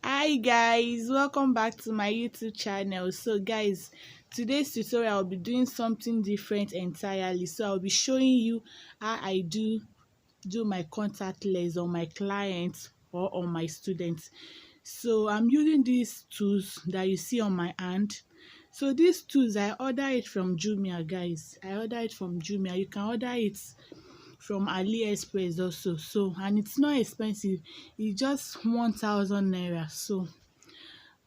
Hi guys, welcome back to my YouTube channel. So guys, today's tutorial I'll be doing something different entirely. So I'll be showing you how I do my contact lens on my clients or on my students. So I'm using these tools that you see on my hand. So these tools I order it from Jumia, guys. I order it from Jumia. You can order it from AliExpress also. So and it's not expensive. It's just 1,000 naira. So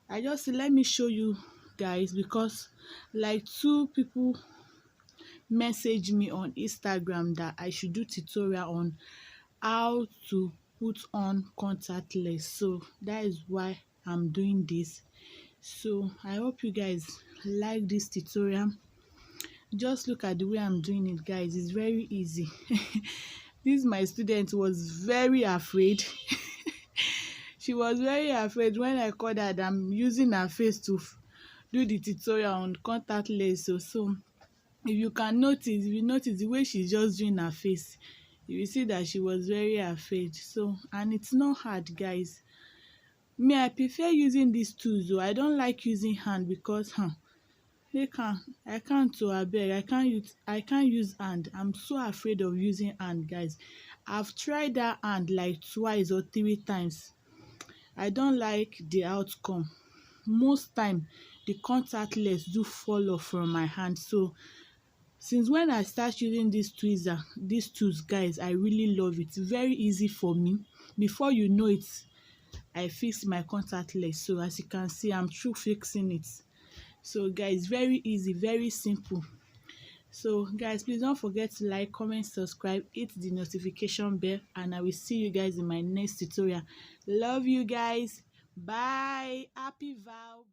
I just let me show you guys, because like two people message me on Instagram that I should do tutorial on how to put on contact lens. So that is why I'm doing this. So I hope you guys like this tutorial. Just look at the way I'm doing it, guys. It's very easy. This my student was very afraid. She was very afraid when I called her that I'm using her face to do the tutorial on contact lens. So if you can notice, if you notice the way she's just doing her face, you will see that she was very afraid. So and it's not hard, guys. Me, I prefer using these tools though. I don't like using hand because I can't to abeg. I can't use hand. I'm so afraid of using hand, guys. I've tried that hand like twice or three times. I don't like the outcome. Most time the contact lens do fall off from my hand. So since when I start using these tools, guys, I really love it. Very easy for me. Before you know it, I fix my contact lens. So as you can see, I'm through fixing it. So guys, very easy, very simple. So guys, please don't forget to like, comment, subscribe, hit the notification bell, and I will see you guys in my next tutorial. Love you guys. Bye. Happy vow.